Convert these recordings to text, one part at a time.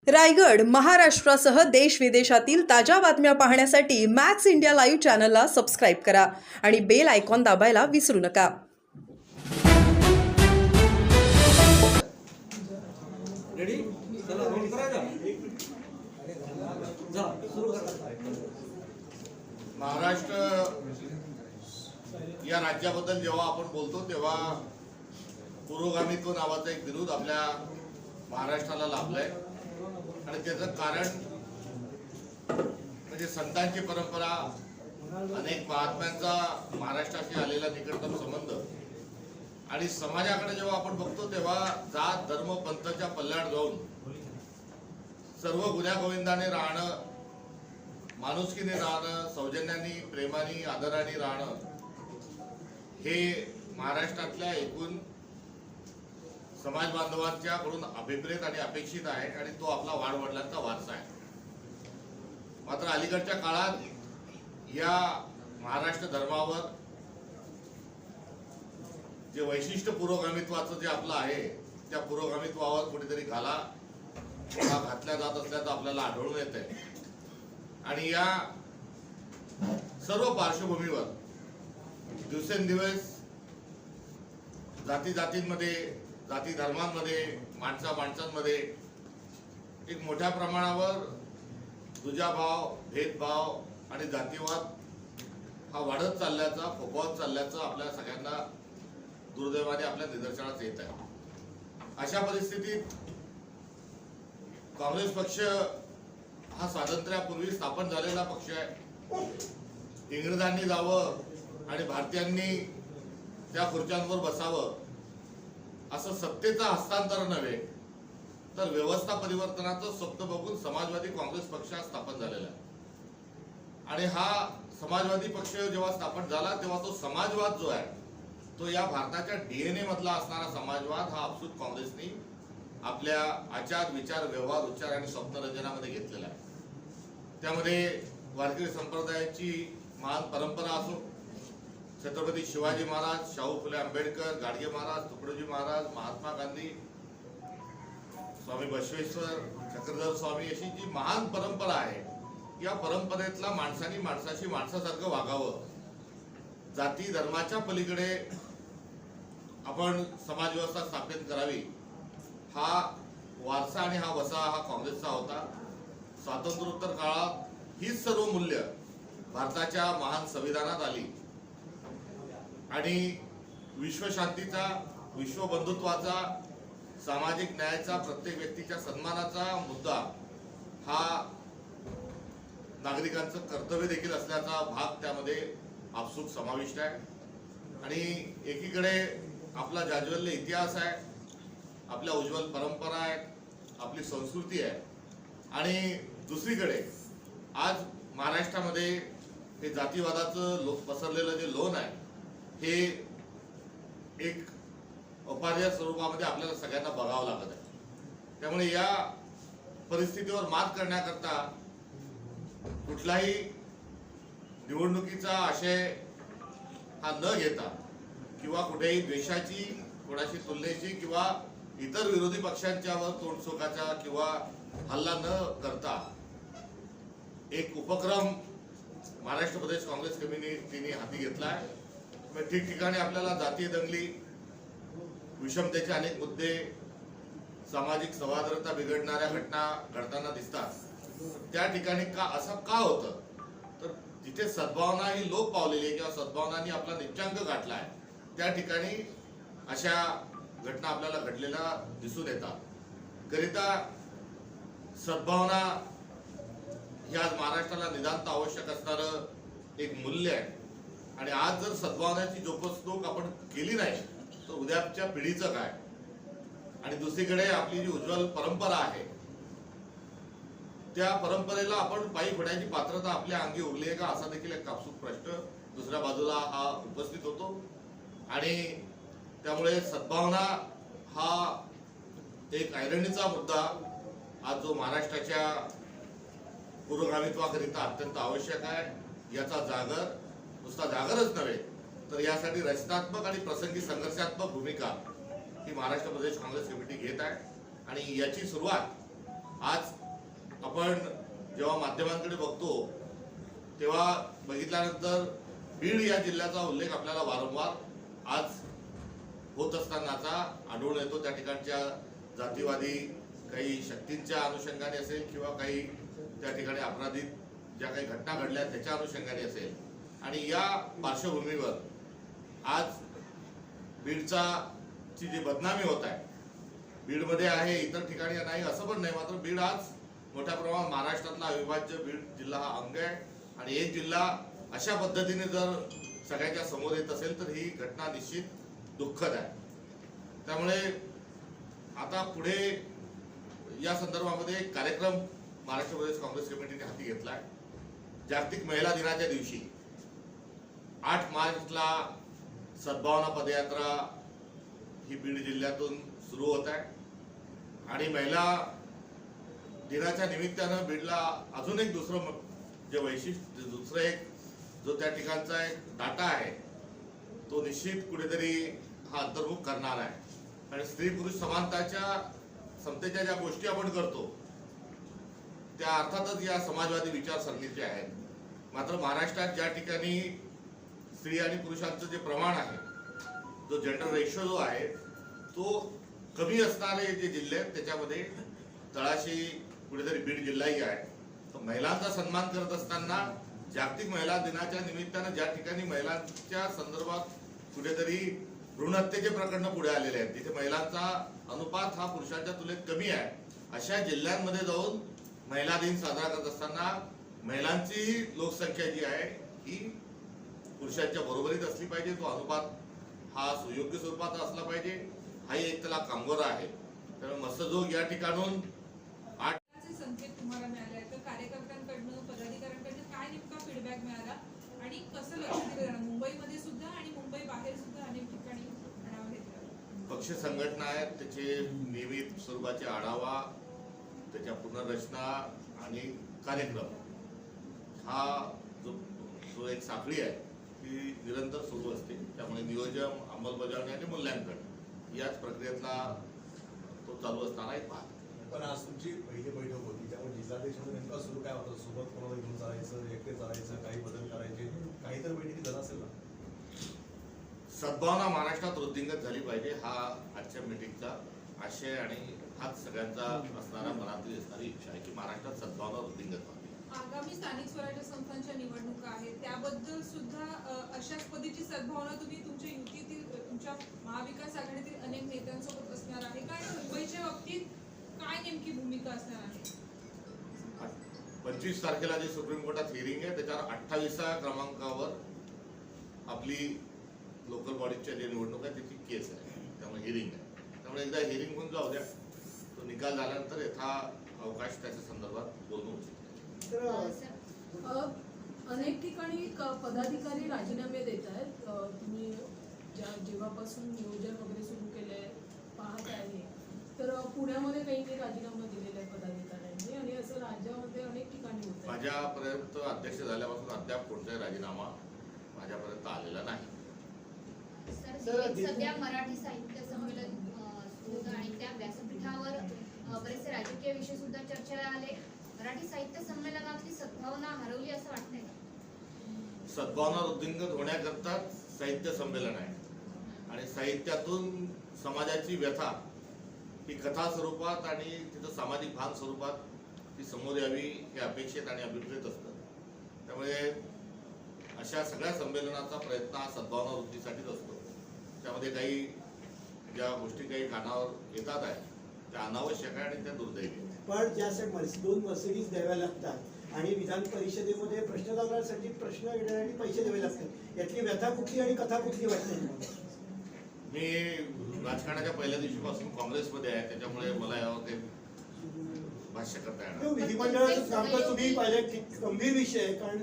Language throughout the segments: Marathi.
रायगड महाराष्ट्रासह देश विदेशातील ताज्या बातम्या पाहण्यासाठी मॅक्स इंडिया लाईव्ह चॅनलला सबस्क्राईब करा आणि बेल आयकॉन दाबायला विसरू नका. रेडी चला रोल करायचा जा सुरू करा. महाराष्ट्र या राज्याबद्दल जेव्हा आपण बोलतो तेव्हा पुरोगामित्व नावाचा एक विरोध आपल्या महाराष्ट्राला लाभलाय आणि त्याचं कारण म्हणजे संतांची परंपरा, अनेक महात्म्यांचा महाराष्ट्राशी आलेला निकटतम संबंध आणि समाजाकडे जेव्हा आपण बघतो तेव्हा जात धर्म पंथाच्या पल्ल्याड जाऊन सर्व गुण्यागोविंदाने राहणं, माणुसकीने राहणं, सौजन्याने प्रेमाने आदराने राहणं हे महाराष्ट्रातल्या एकूण समाज बांधवांच्याकडून अभिप्रेत आणि अपेक्षित आहे आणि तो आपला वाडवडिलांचा वारसा आहे. मात्र अलीकडच्या काळात या महाराष्ट्र धर्मावर जे वैशिष्ट्य पुरोगामित्वाचं जे आपलं आहे त्या पुरोगामित्वावर कुठेतरी घाला घातल्या जात असल्याचं आपल्याला आढळून येत आहे. आणि या सर्व पार्श्वभूमीवर दिवसेंदिवस जाती जातींमध्ये, जाती धर्मांमध्ये, माणसांमध्ये एक मोठ्या प्रमाणावर दुजाभाव, भेदभाव आणि जातीवाद हा वाढत चालल्याचा, फोफावत चालल्याचं आपल्या सगळ्यांना दुर्दैवाने आपल्या निदर्शनास येत आहे. अशा परिस्थितीत काँग्रेस पक्ष हा स्वातंत्र्यापूर्वी स्थापन झालेला पक्ष आहे. इंग्रजांनी जावं आणि भारतीयांनी त्या खुर्च्यांवर बसावं असं सत्तेचं हस्तांतरण नव्हे तर व्यवस्था परिवर्तनाचं स्वप्न बघून समाजवादी काँग्रेस पक्ष स्थापन झालेला आहे. आणि हा समाजवादी पक्ष जेव्हा स्थापन झाला तेव्हा तो समाजवाद जो आहे तो या भारताच्या डीएनए मधला असणारा समाजवाद हा आपसूक काँग्रेसनी आपल्या आचार, विचार, व्यवहार, उच्चार आणि स्वप्नरंजनामध्ये घेतलेला आहे. त्यामध्ये वारकरी संप्रदायाची महान परंपरा असो, छत्रपती शिवाजी महाराज, शाहू फुले आंबेडकर, गाडगे महाराज, तुकडोजी महाराज, महात्मा गांधी, स्वामी बसवेश्वर, चक्रधर स्वामी अशी जी महान परंपरा आहे या परंपरेतला माणसाने माणसाशी माणसासारखं वागावं, जाती धर्माच्या पलीकडे आपण समाजव्यवस्था स्थापित करावी हा वारसा आणि हा वसा हा काँग्रेसचा होता. स्वातंत्र्योत्तर काळात ही सर्व मूल्य भारताच्या महान संविधानात आली आणि विश्वशांतीचा, विश्वबंधुत्वाचा, सामाजिक न्यायाचा, प्रत्येक व्यक्तीच्या सन्मानाचा मुद्दा हा नागरिकांचं कर्तव्य देखील असल्याचा भाग त्यामध्ये आपसूक समाविष्ट आहे. आणि एकीकडे आपला जाज्वल्य इतिहास आहे, आपल्या उज्ज्वल परंपरा आहेत, आपली संस्कृती आहे आणि दुसरीकडे आज महाराष्ट्रामध्ये हे जातीवादाचं पसरलेलं जे लोण आहे हे एक अपार्य स्वरूपामध्ये आपल्याला सगळ्यांना बघावं लागत आहे. त्यामुळे या परिस्थितीवर मात करण्याकरता कुठलाही निवडणुकीचा आशय हा न घेता किंवा कुठेही द्वेषाची, कोणाशी तुलनेची किंवा इतर विरोधी पक्षांच्यावर तोंडसोकाचा किंवा हल्ला न करता एक उपक्रम महाराष्ट्र प्रदेश काँग्रेस कमिटीने हाती घेतला आहे. ठिकठिकाणी आपल्याला जातीय दंगली, विषमतेचे अनेक मुद्दे, सामाजिक सौहार्दता बिघडणाऱ्या घटना घडताना दिसतात. त्या ठिकाणी असं का होतं तर जिथे सद्भावना ही लोप पावलेली आहे किंवा सद्भावनांनी आपला निच्चांक गाठला आहे त्या ठिकाणी अशा घटना आपल्याला घडलेल्या दिसून येतात. करिता सद्भावना ही आज महाराष्ट्राला नितांत आवश्यक असणारं एक मूल्य आहे आणि आज जर सद्भावनाची जोपासणूक आपण केली नाही तर उद्याच्या पिढीचं काय. आणि दुसरीकडे आपली जी उज्ज्वल परंपरा आहे त्या परंपरेला आपण पायी फोडण्याची पात्रता आपल्या अंगी उरली आहे का असा देखील एक आपसूक प्रश्न दुसऱ्या बाजूला हा उपस्थित होतो. आणि त्यामुळे सद्भावना हा एक ऐरणीचा मुद्दा आज जो महाराष्ट्राच्या पुरोगामित्वाकरिता अत्यंत आवश्यक आहे याचा जागर नुसता जागरच नव्हे तर यासाठी रचनात्मक आणि प्रसंगी संघर्षात्मक भूमिका ही महाराष्ट्र प्रदेश काँग्रेस कमिटी घेत आहे आणि याची सुरुवात आज आपण जेव्हा माध्यमांकडे बघतो तेव्हा बघितल्यानंतर बीड या जिल्ह्याचा उल्लेख आपल्याला वारंवार आज होत असतानाचा आढळून येतो. त्या ठिकाणच्या जातीवादी काही शक्तींच्या अनुषंगाने असेल किंवा काही त्या ठिकाणी अपराधिक ज्या काही घटना घडल्या त्याच्या अनुषंगाने असेल. आणि या पार्श्वभूमीवर आज ची जी बदनामी होत आहे, बीडमध्ये आहे, इतर ठिकाणी नाही असं पण नाही, मात्र बीड आज मोठ्या प्रमाणात महाराष्ट्रातला अविभाज्य बीड जिल्हा हा अंग आहे. आणि एक जिल्हा अशा पद्धतीने जर सगळ्यांच्या समोर येत असेल तर ही घटना निश्चित दुःखद आहे. त्यामुळे आता पुढे या संदर्भामध्ये एक कार्यक्रम महाराष्ट्र प्रदेश काँग्रेस कमिटीने हाती घेतलाय. जागतिक महिला दिनाच्या दिवशी 8 मार्चला सद्भावना पदयात्रा ही बीड जिल्ह्यातून सुरू होत आहे. आणि महिला दिनाच्या निमित्तानं बीडला अजून एक दुसरं जे वैशिष्ट्य, दुसरं एक जो त्या ठिकाणचा एक डाटा आहे तो निश्चित कुठेतरी हा अंतर्मुख करणार आहे. आणि स्त्री पुरुष समानताच्या समतेच्या ज्या गोष्टी आपण करतो त्या अर्थातच या समाजवादी विचारसरणीचे आहेत. मात्र महाराष्ट्रात ज्या ठिकाणी स्त्री आणि पुरुषांचं जे प्रमाण आहे, जो जेंडर रेशो जो आहे तो कमी असणारे जे जिल्हे आहेत त्याच्यामध्ये तळाशी कुठेतरी बीड जिल्हाही आहे. तर महिलांचा सन्मान करत असताना जागतिक महिला दिनाच्या निमित्तानं ज्या ठिकाणी महिलांच्या संदर्भात कुठेतरी भ्रूण हत्येचे प्रकरण पुढे आलेले आहेत, तिथे महिलांचा अनुपात हा पुरुषांच्या तुलनेत कमी आहे, अशा जिल्ह्यांमध्ये जाऊन महिला दिन साजरा करत असताना महिलांची लोकसंख्या जी आहे ही पुरुषांच्या बरोबरीत असली पाहिजे. तो अनुपात हा सुयोग्य स्वरूपाचा असला पाहिजे. हाही एक त्याला कामगार आहे. त्यामुळे मत्स्यजोग या ठिकाणून संकेत तुम्हाला मिळाले आहेत, तर कार्यकर्त्यांकडनं पदाधिकाऱ्यांकडनं काय नेमका फीडबॅक मिळाला आणि कसं लक्ष दिलं जाणार? मुंबईमध्ये सुद्धा आणि मुंबई बाहेर सुद्धा अनेक ठिकाणी आढावा घेतला. पक्ष संघटना आहेत त्याचे नियमित स्वरूपाचे आढावा, त्याच्या पुनर्रचना आणि कार्यक्रम हा जो एक साखळी आहे ती निरंतर सुरू असते. त्यामुळे नियोजन, अंमलबजावणी आणि मूल्यांकन याच प्रक्रियेतला तो चालू असताना एक भाग. पण आज तुमची पहिली बैठक होती, त्यामुळे जिल्हाध्यक्षाचं नेमका सुरू काय होतं? सोबत कोणाला घेऊन चालायचं, एकटे चालायचं, काही बदल करायचे, काही तर बैठकी झाला असेल ना? सद्भावना महाराष्ट्रात वृद्धिंगत झाली पाहिजे हा आजच्या मीटिंगचा आशय आणि हाच सगळ्यांचा असणारा मनातली असणारी इच्छा आहे की महाराष्ट्रात सद्भावना वृद्धिंगत व्हावी. आगामी स्थानिक स्वराज्य संस्थांच्या निवडणुका आहेत, त्याबद्दल सुद्धा अशाच पद्धतीची सद्भावना तुम्ही तुमच्या युतीतील, तुमच्या महाविकास आघाडीतील अनेक नेत्यांसोबत असणार आहे का? आणि मुंबईच्या बाबतीत काय नेमकी भूमिका असणार आहे? 25 तारखेला जी सुप्रीम कोर्टात हिअरिंग आहे त्याच्यावर 28व्या क्रमांकावर आपली लोकल बॉडीच्या जे निवडणूक आहे त्याची केस आहे. त्यामुळे हिअरिंग आहे. त्यामुळे एकदा हिअरिंग होऊन जाऊ द्या. तो निकाल झाल्यानंतर यथा अवकाश त्याच्या संदर्भात बोलणं उचित. अनेक ठिकाणी पदाधिकारी राजीनामे देत आहेत. तुम्ही जेव्हापासून नियोजन वगैरे सुरू केलंय पाहत आहे, तर पुण्यामध्ये काही राजीनामा दिलेला आहे पदाधिकाऱ्यांनी आणि असं राज्यामध्ये अनेक ठिकाणी होत आहे. माझ्यापर्यंत अध्यक्ष झाल्यापासून अद्याप कोणताही राजीनामा माझ्यापर्यंत आलेला नाही. सध्या मराठी साहित्य संमेलन सुरू होतं आणि त्या व्यासपीठावर बरेचसे राजकीय विषय सुद्धा चर्चेला आले. मराठी साहित्य संमेलनातली सद्भावना हरवली असं वाटतंय का? सद्भावना वृद्धिंगत होण्याकरताच साहित्य संमेलन आहे. आणि साहित्यातून समाजाची व्यथा ही कथा स्वरूपात आणि तिथं सामाजिक भान स्वरूपात ती समोर यावी हे अपेक्षित आणि अभिप्रेत असतं. त्यामुळे अशा सगळ्या संमेलनाचा प्रयत्न हा सद्भावना वृद्धीसाठीच असतो. त्यामध्ये काही ज्या गोष्टी काही कानावर येतात आहेत त्या अनावश्यक आहे आणि त्या दुर्दैवी आहेत. पण ज्यासाठी 2 मर्सिडीज द्याव्या लागतात आणि विधान परिषदेमध्ये प्रश्न लावण्यासाठी प्रश्न घेण्यासाठी पैसे द्यावे लागतात, यातली व्यथा कुठली आणि कथा कुठली वाटते? मी राजकारणाच्या पहिल्या दिवशीपासून काँग्रेसमध्ये आहे, त्याच्यामुळे मला यावर काही भाष्य करता येणार. विधिमंडळाचं कामकाज तुम्ही पाहिलं की गंभीर विषय आहे. कारण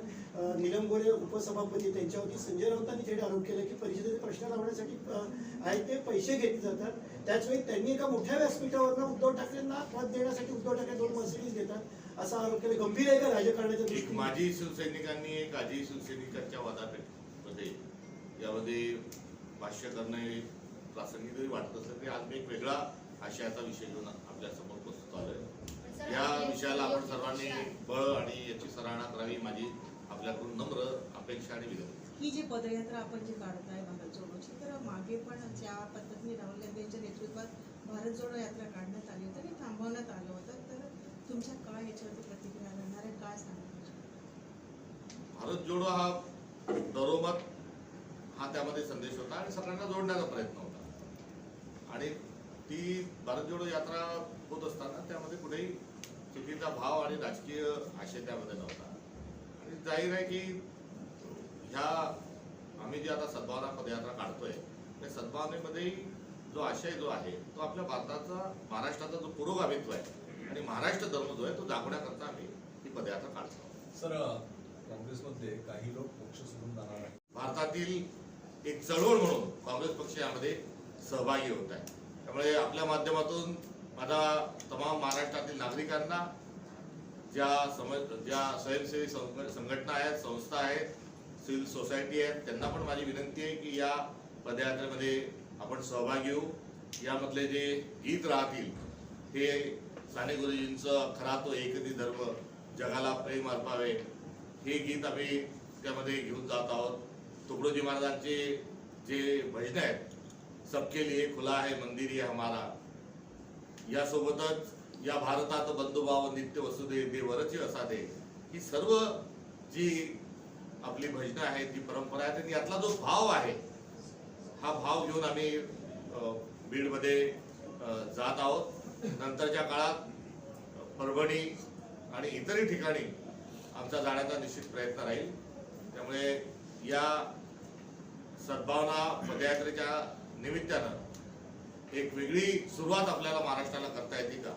नीलम गोरे उपसभापती त्यांच्यावरती संजय राऊतांनी थेट आरोप केला की परिषदेचे प्रश्न लावण्यासाठी आहेत ते पैसे घेतले जातात. त्याचवेळी त्यांनी एका मोठ्या व्यासपीठावरनं उद्धव ठाकरेंना पद देण्यासाठी उद्धव ठाकरे 2 मर्सिडीज देतात असा आरोप केला. गंभीर आहे का राजकारणाच्या एक दृष्टीने? माजी शिवसैनिकांनी एक आजी शिवसैनिकांच्या वादामध्ये यामध्ये भाष्य करणे प्रासंगिक जरी वाटत असलं तरी आज मी एक वेगळा आशयाचा विषय घेऊन आपल्या समोर प्रस्तुत आलोय. सर, या आपले विषयाला आपण सहयोगी सर्वांनी पक्ष आहे. बळ आणि याची सराहना करावी माझी आपल्याकडून नम्र अपेक्षा आणि विनंती. ही जी पदयात्रा आपण जी काढताय भारत जोडोची, तर मागे पण ज्या पद्धतीने राहुल गांधी यांच्या नेतृत्वात भारत जोडो यात्रा काढण्यात आली होती आणि थांबवण्यात आलं होतं, तर तुमच्या काय याच्यावरती प्रतिक्रिया राहणार आहे, काय सांगणार? भारत जोडो हा दरोमत हा त्यामध्ये संदेश होता आणि सगळ्यांना जोडण्याचा प्रयत्न होता आणि ती भारत जोडो यात्रा होत असताना त्यामध्ये कुठेही चुकीचा भाव आणि राजकीय आशय त्यामध्ये नव्हता. आणि जाहीर आहे की ह्या आम्ही जी आता सद्भावना पदयात्रा काढतोय त्या सद्भावनेमध्ये जो आशय जो आहे तो आपल्या भारताचा महाराष्ट्राचा जो पुरोगामित्व आहे आणि महाराष्ट्र धर्म जो आहे तो दाखवण्याकरता आम्ही ही पदयात्रा काढतो. सर, काँग्रेसमध्ये काही लोक पक्ष सोडून जाणार आहेत. भारतातील एक चळवळ म्हणून काँग्रेस पक्ष यामध्ये सहभागी होत आहे. त्यामुळे आपल्या माध्यमातून माझा तमाम महाराष्ट्रातील नागरिकांना ज्या स्वयंसेवी संघटना आहेत, संस्था आहेत, सिव्हिल सोसायटी आहेत, त्यांना पण माझी विनंती आहे की या पदयात्रेमध्ये आपण सहभागी होऊ. यामधले जे गीत राहतील हे साने गुरुजींचं खरा तो एकती धर्म जगाला प्रेम अर्पावे हे गीत आम्ही त्यामध्ये घेऊन जात आहोत. तुकडोजी महाराजांचे जे भजन आहेत, सबके लिए खुला है मंदिर ये हमारा, यासोबतच या भारतात बंधुभाव नित्य वसुदेव देवरची असाधे, ही सर्व जी आपली भजनं आहेत, जी परंपरा आहे, यातला जो भाव आहे हा भाव घेऊन आम्ही बीडमध्ये जात आहोत. नंतरच्या काळात परभणी आणि इतरही ठिकाणी आमचा जाण्याचा निश्चित प्रयत्न राहील. त्यामुळे या सद्भावना पदयात्रेच्या निमित्तानं एक वेगळी सुरुवात आपल्याला महाराष्ट्राला करता येते का,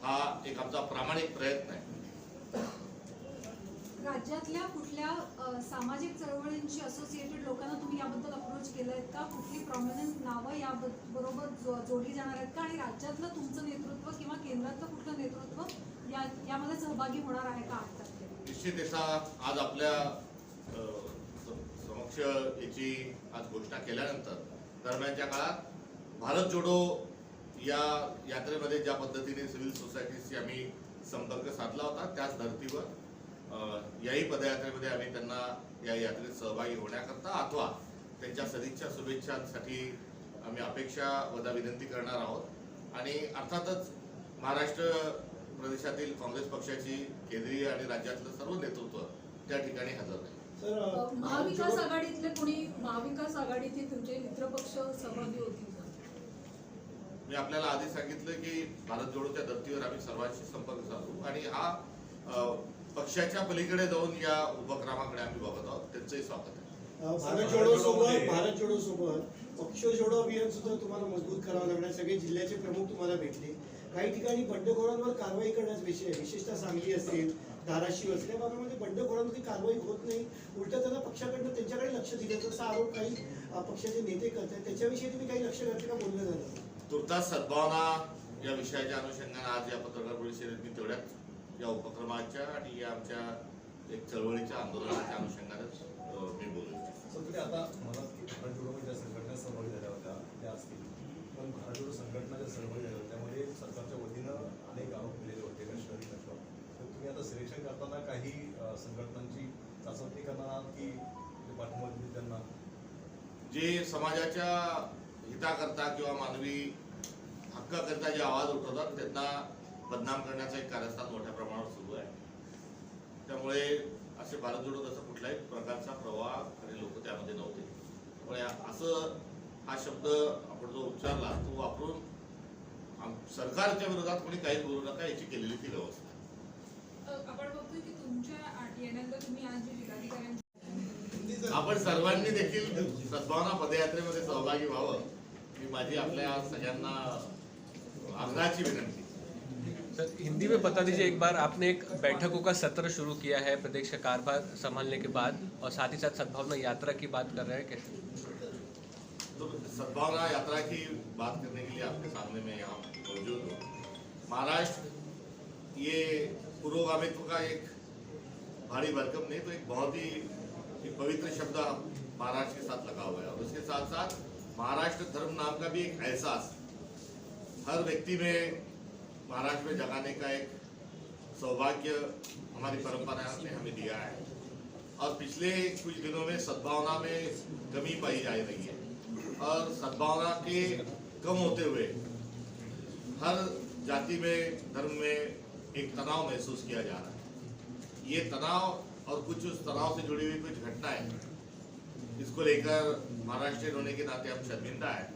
हा एक आमचा प्रामाणिक प्रयत्न आहे. राज्यातल्या कुठल्या सामाजिक चळवळींशी असोसिएटेड लोकांना तुम्ही याबद्दल अप्रोच केलंय का? कुठली प्रॉमिनंट नावं याबरोबर जोडली जाणार आहेत का? आणि राज्यातलं तुमचं नेतृत्व किंवा केंद्रातलं कुठलं नेतृत्व यामध्ये सहभागी होणार आहे का 8 तारखेला? निश्चित याचा आज आपल्या समक्ष याची आज घोषणा केल्यानंतर दरम्यानच्या काळात भारत जोडो या यात्रेमध्ये ज्या पद्धतीने सिव्हिल सोसायटीशी आम्ही संपर्क साधला होता त्याच धर्तीवर याही पदयात्रेमध्ये आम्ही त्यांना या यात्रेत सहभागी होण्याकरता अथवा त्यांच्या सदिच्छा शुभेच्छांसाठी आम्ही अपेक्षा वजा विनंती करणार आहोत. आणि अर्थातच महाराष्ट्र प्रदेशातील काँग्रेस पक्षाची केंद्रीय आणि राज्यातलं सर्व नेतृत्व त्या ठिकाणी हजर आहे. महाविकास आघाडीतले कोणी महाविकास आघाडीतील तुमचे मित्रपक्ष सहभागी होतील का? मी आपल्याला आधी सांगितलं की भारत जोडोच्या धर्तीवर आम्ही सर्वांशी संपर्क साधू आणि हा पक्षाच्या पलीकडे जाऊन या उपक्रमाकडे आम्ही बघत आहोत. त्यांचंही स्वागत आहे. भारत जोडो सोबत पक्ष जोडो अभियान सुद्धा तुम्हाला मजबूत करावं लागणार. सगळे जिल्ह्याचे प्रमुख तुम्हाला भेटले. काही ठिकाणी बंडखोरांवर कारवाई करण्याचा विषय आहे, विशेषतः सांगली असेल, धाराशिव असेल, या भागामध्ये बंडखोरांवरती कारवाई होत नाही, उलट त्यांना पक्षाकडनं त्यांच्याकडे लक्ष दिलं असा आरोप काही पक्षाचे नेते करतात. त्याच्याविषयी तुम्ही काही लक्ष घातले का? बोलणं झालं तुर्तास सद्भावना या विषयाच्या अनुषंगाने आज या पत्रकार परिषदेत मी तेवढ्याच या उपक्रमाच्या आणि या आमच्या एक चळवळीच्या आंदोलनाच्या अनुषंगानेच मी बोलू. तुम्ही आता म्हणत की भारत जोडो ज्या संघटना सहभागी झाल्या होत्या त्या असतील, पण भारत जोडो संघटना ज्या सहभागी झाल्या होत्या त्यामध्ये सरकारच्या वतीनं अनेक आरोप केलेले होते लष्करी लष्कर. तर तुम्ही आता सिलेक्शन करताना काही संघटनांची चाचपणी करणार आहात की पाठिंबा देतील त्यांना? जे समाजाच्या हिताकरता किंवा मानवी हक्काकरता जे आवाज उठवतात त्यांना बदनाम करण्याचा एक कारस्थान मोठ्या प्रमाणावर सुरू आहे. त्यामुळे असे भारत जोडो तसा कुठल्याही प्रकारचा प्रवाह आणि लोक त्यामध्ये नव्हते. त्यामुळे असं हा शब्द आपण जो उच्चारला तो वापरून सरकारच्या विरोधात कोणी काही बोलू नका याची केलेली ती व्यवस्था. आपण बघतोय की तुमच्या येण्यानंतर तुम्ही आज जे जिल्हाधिकाऱ्यांची आपण सर्वांनी देखील सद्भावना पदयात्रेमध्ये सहभागी व्हावं ही माझी आपल्या सगळ्यांना आग्रहाची विनंती. सर, हिंदी में बता दीजिए एक बार, आपने एक बैठकों का सत्र शुरू किया है प्रदेश का कारभार संभालने के बाद और साथ ही साथ सद्भावना यात्रा की बात कर रहे हैं, कैसे? तो सद्भावना यात्रा की बात करने के लिए आपके सामने मैं यहाँ मौजूद हूँ. महाराष्ट्र ये पुरोगामित्व का एक भारी भरकम नहीं तो एक बहुत ही एक पवित्र शब्द महाराष्ट्र के साथ लगा हुआ है. और उसके साथ साथ महाराष्ट्र धर्म नाम का भी एक एहसास हर व्यक्ति में महाराष्ट्र में जगाने का एक सौभाग्य हमारी परंपरा ने हमें दिया है और पिछले कुछ दिनों में सद्भावना में कमी पाई जा रही है और सद्भावना के कम होते हुए हर जाति में धर्म में एक तनाव महसूस किया जा रहा है। ये तनाव और कुछ उस तनाव से जुड़ी हुई कुछ घटनाएं, इसको लेकर महाराष्ट्र होने के नाते हम शर्मिंदा है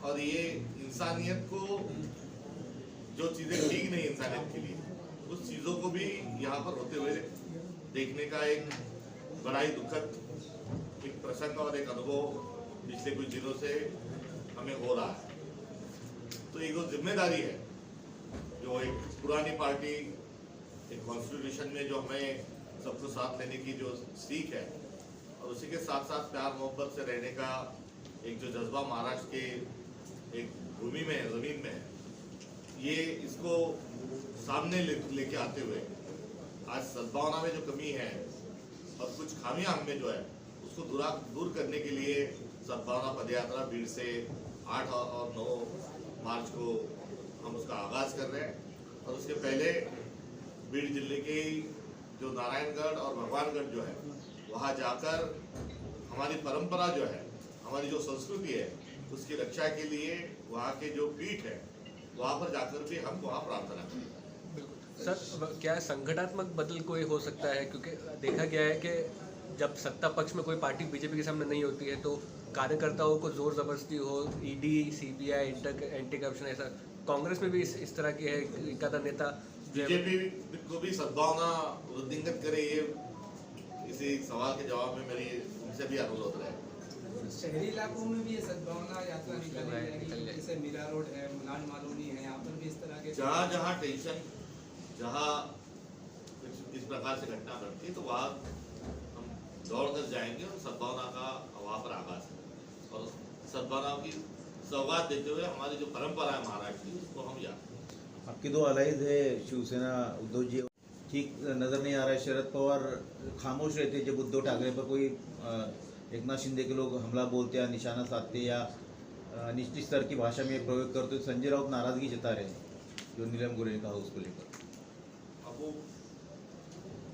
और ये इंसानियत को जो चीजें ठीक नहीं इंसानियत के लिए उस चीजों को भी यहाँ पर होते हुए देखने का एक बड़ा ही दुखद एक प्रसंग और एक अनुभव पिछले कुछ दिनों से हमें हो रहा है। तो एक जिम्मेदारी है जो एक पुरानी पार्टी एक कॉन्स्टिट्यूशन में जो हमें सबको साथ लेने की जो सीख है और उसी के साथ साथ प्यार मोहब्बत से रहने का एक जो जज्बा महाराष्ट्र के एक भूमि में है, जमीन में है, ये इसको सामने लेके आते हुए आज सद्भावना में जो कमी है और कुछ खामियां हमें जो है उसको दूर करने के लिए सद्भावना पदयात्रा भीड़ से 8 और 9 मार्च को हम उसका आगाज कर रहे हैं और उसके पहले भीड़ जिले के जो नारायणगढ़ और भगवानगढ़ जो है वहाँ जाकर हमारी परंपरा जो है, हमारी जो संस्कृति है उसकी रक्षा के लिए वहाँ के जो पीठ है वहाँ पर जाकर भी हम वहाँ प्रार्थना करें। सर, क्या संगठनात्मक बदल कोई हो सकता है? क्योंकि देखा गया है कि जब सत्ता पक्ष में कोई पार्टी बीजेपी के सामने नहीं होती है तो कार्यकर्ताओं को जोर जबरदस्ती हो, ईडी, सीबीआई, एंटी करप्शन, ऐसा कांग्रेस में भी इस तरह की है। एक आधा नेता बीजेपी को भी सद्भावना वृद्धिंगत करे, ये इसी सवाल के जवाब में मेरी उनसे भी अनुरोध है। शहरी इलाकों में भी ये सद्भावना यात्रा निकाली जाएगी, जैसे मीरा रोड है, मुलान मालोनी है, यहाँ पर भी इस तरह के जहाँ जहाँ टेंशन, जहाँ इस प्रकार से घटना घटती है तो वहाँ हम दौड़ कर जाएंगे और सद्भावना का वहाँ पर आगाज है और सद्भावना की सौगात देते हुए हमारी जो परंपरा है महाराष्ट्र की उसको हम याद। आपके दो अलाइज है शिवसेना उद्धव जी, ठीक नज़र नहीं आ रहा है। शरद पवार खामोश रहते जब उद्धव ठाकरे पर कोई एकनाथ शिंदे के लोग हमला बोलते या निशाना साधते या निचली स्तर की भाषा में प्रयोग करते। संजय राउत नाराजगी जता रहे हैं जो नीलम गोरे ने कहा उसको लेकर। अब वो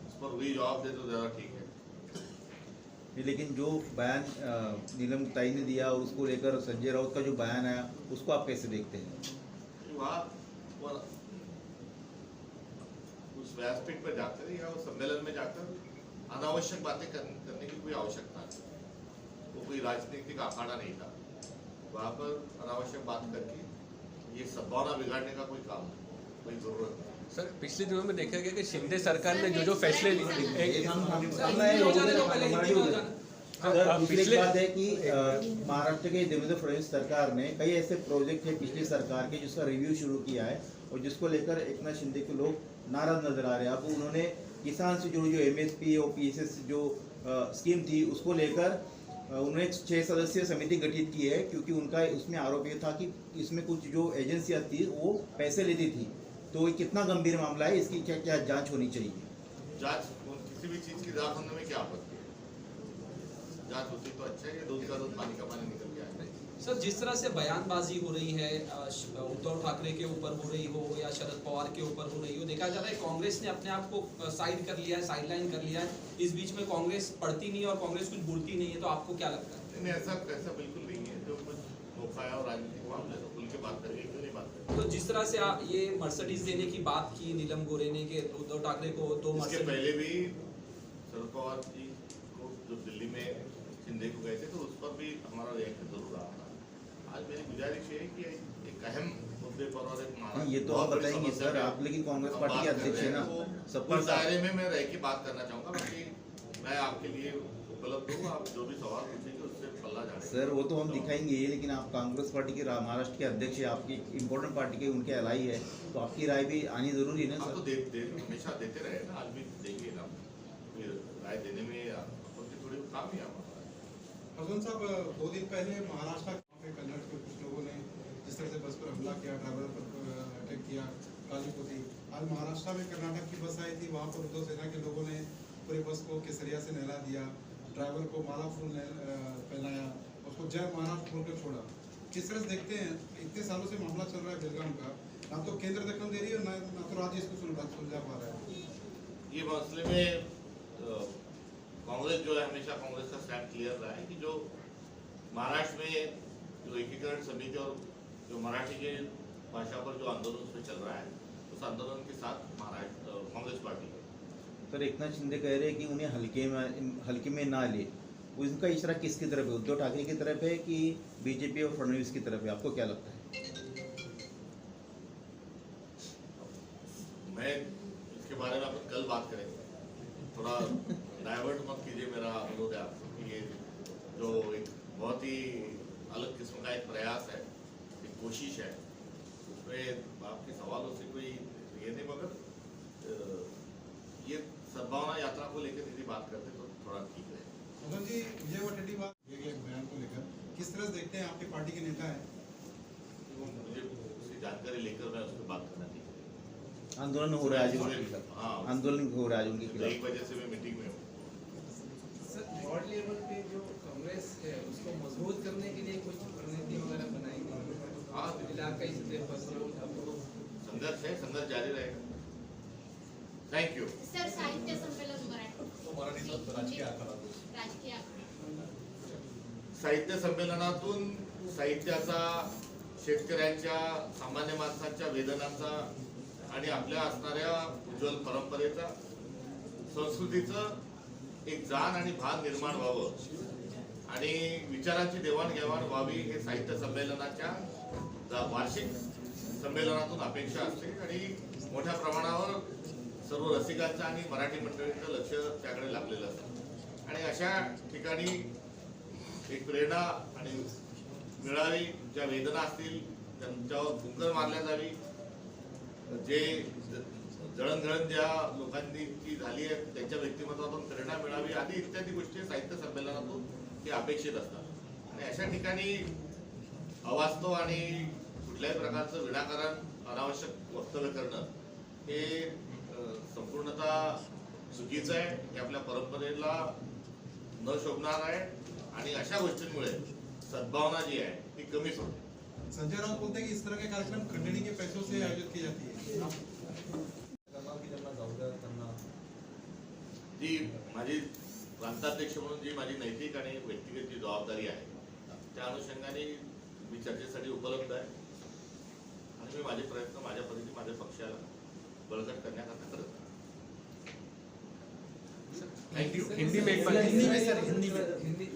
उस पर वही जवाब दे तो ज़्यादा ठीक है। नहीं, लेकिन जो बयान नीलम ताई ने दिया और उसको लेकर संजय राउत का जो बयान आया उसको आप कैसे देखते हैं? वहाँ उस व्यासपीठ पर जाकर या उस सम्मेलन में जाकर अनावश्यक बातें करने की कोई आवश्यकता नहीं। वो कोई राजनीतिक अखाड़ा नहीं था। वहाँ पर अनावश्यक बात करके ये सद्भावना बिगाड़ने का कोई काम नहीं, कोई जरूरत नहीं। सर, पिछले दिनों में देखा गया कि शिंदे सरकार ने जो फैसले लिए, दूसरी बात है कि महाराष्ट्र के देवेंद्र फडणवीस सरकार ने कई ऐसे प्रोजेक्ट है पिछली सरकार के जिसका रिव्यू शुरू किया है और जिसको लेकर एकनाथ शिंदे के लोग नाराज नजर आ रहे हैं। अब उन्होंने किसान से जुड़ी जो एमएसपी और पीएसएस जो स्कीम थी उसको लेकर उन्होंने 6 सदस्यीय समिति गठित की है क्योंकि उनका उसमें आरोप ये था कि इसमें कुछ जो एजेंसियां थी वो पैसे लेती थी। तो ये कितना गंभीर मामला है, इसकी क्या क्या जांच होनी चाहिए? जांच, किसी भी चीज की जांच होने में क्या आपत्ति है? जांच होती तो अच्छा है, दूध का दूध पानी का पानी निकल गया है। सर, जिस तरह से बयानबाजी हो रही है उद्धव ठाकरे के ऊपर हो रही हो या शरद पवार के ऊपर हो रही हो, देखा जा रहा है कांग्रेस ने अपने आप को साइड कर लिया है, साइडलाइन कर लिया है। इस बीच में कांग्रेस पढ़ती नहीं और कांग्रेस कुछ बोलती नहीं है, तो आपको क्या लगता है? नहीं, ऐसा बिल्कुल नहीं है। जो कुछ मौका है और राजनीतिक मामले तो खुल के बात करेंगे, क्यों नहीं बात करेंगे? तो जिस तरह से ये मर्सिडीज देने की बात की नीलम गोरे ने कि उद्धव ठाकरे को 2 इसके पहले भी शरद पवार जी को जो दिल्ली में शिंदे को गए थे तो उस पर भी हमारा रिएक्शन जरूर रहा था। आज मेरी गुजारिश है कि एक अहम मुद्दे पर और एक ये तो आप बताएंगे सर, आप लेकिन कांग्रेस पार्टी के अध्यक्ष है ना, सबको दायरे में मैं रह के बात करना चाहूँगा। बाकी मैं आपके लिए उपलब्ध हूँ, आप जो भी सवाल पूछेंगे उससे पल्ला जाने सर वो तो हम दिखाएंगे, लेकिन आप कांग्रेस पार्टी के महाराष्ट्र के अध्यक्ष है, आपकी इम्पोर्टेंट पार्टी के उनके अलाई है, तो आपकी राय भी आनी जरूरी है ना सर? तो हमेशा देते रहे ना, आज भी देंगे ना, फिर राय देने में आपकी थोड़ी काम ही हमारा। अर्जुन साहब, 2 दिन पहले महाराष्ट्र में कन्नड़ के कुछ लोगों ने जिस तरह से बस पर हमला किया, ड्राइवर पर अटैक किया, कालीपोती। आज महाराष्ट्र में कर्नाटक की बस आई थी, वहाँ पर उद्धव सेना के लोगों ने पूरी बस को केसरिया से नहला दिया, ड्राइवर को माला फूल पहनाया, उसको जय महाराष्ट्र बोलकर छोड़ा। किस तरह से देखते हैं इतने सालों से मामला चल रहा है बेलगाम का, ना तो केंद्र दखल दे रही है ना तो राज्य इसको सुलझा पा रहा है। ये मसले में कांग्रेस जो है हमेशा कांग्रेस का स्टैंड क्लियर रहा है कि जो महाराष्ट्र में जो एकीकरण समिति और जो मराठी के भाषा पर जो आंदोलन उसमें चल रहा है उस आंदोलन के साथ महाराष्ट्र कांग्रेस पार्टी है। सर एकनाथ शिंदे कह रहे हैं कि उन्हें हल्के में ना ले, उनका इशारा किसकी तरफ है, उद्धव ठाकरे की तरफ है कि बीजेपी और फडणवीस की तरफ है, आपको क्या लगता है? मैं इसके बारे में अपन कल बात करेंगे, थोड़ा डाइवर्ट मत कीजिए, मेरा अनुरोध है आपको कि ये जो एक बहुत ही अलग किस्म का एक प्रयास है, एक कोशिश है, उसमें आपके सवालों से कोई ये नहीं, मगर ये सद्भावना यात्रा को लेकर यदि बात करते तो थोड़ा ठीक है। मोहन जी, विजय वडेट्टीवार ये बयान को लेकर किस तरह से देखते हैं, आपकी पार्टी के नेता हैं? मुझे उसकी जानकारी लेकर मैं उस पर बात करना नहीं। आंदोलन हो रहा है आज उनके खिलाफ, हाँ, आंदोलन हो रहा है आज उनके खिलाफ। 1 बजे से मैं मीटिंग में हूँ। सर, ब्रॉड लेवल पे जो कांग्रेस है उसको मजबूत करने के लिए कुछ रणनीति वगैरह बनाई गई? हाँ, इलाकाई सतह पर संघर्ष है, संघर्ष जारी रहेगा। Thank you. सर साहित्य संमेलन मराठी राजकीय आखाडा राजकीय आखाडा साहित्य संमेलनातून साहित्याचा, शेतकऱ्यांच्या, सामान्य माणसांच्या वेदनांचा आणि आपल्या असणाऱ्या उज्ज्वल परंपरेचा, संस्कृतीचं एक जाण आणि भान निर्माण व्हावं आणि विचारांची देवाणघेवाण व्हावी हे साहित्य संमेलनाच्या वार्षिक संमेलनातून अपेक्षा असते आणि मोठ्या प्रमाणावर सर्व रसिकांचं आणि मराठी मंडळींचं लक्ष त्याकडे लागलेलं असतं आणि अशा ठिकाणी एक प्रेरणा आणि मिळावी, ज्या वेदना असतील त्यांच्यावर फुंकर मारल्या जावी, जे जळणघळण ज्या लोकांनी ती झाली आहे त्यांच्या व्यक्तिमत्वातून प्रेरणा मिळावी आदी इत्यादी गोष्टी साहित्य संमेलनातून हे अपेक्षित असतात आणि अशा ठिकाणी अवास्तव आणि कुठल्याही प्रकारचं विनाकारण अनावश्यक वक्तव्य करणं हे संपूर्णतः चुकीचं आहे, हे आपल्या परंपरेला न शोभणार आहे आणि अशा गोष्टींमुळे सद्भावना जी आहे ती कमीच होते। संजय राउत बोलते हैं कि इस तरह के कार्यक्रम खंडणी के पैसों से आयोजित की जाती है। जी माझी प्रांताध्यक्ष म्हणून जी माझी नैतिक आणि व्यक्तिगत जी जबाबदारी आहे त्या अनुषंगाने मी चर्चेसाठी उपलब्ध आहे आणि मी माझे प्रयत्न माझ्या पद्धतीने माझ्या पक्षाला बळकट करण्याकरता करत आहे। हिंदी में एक बार हिंदी में सर, हिंदी में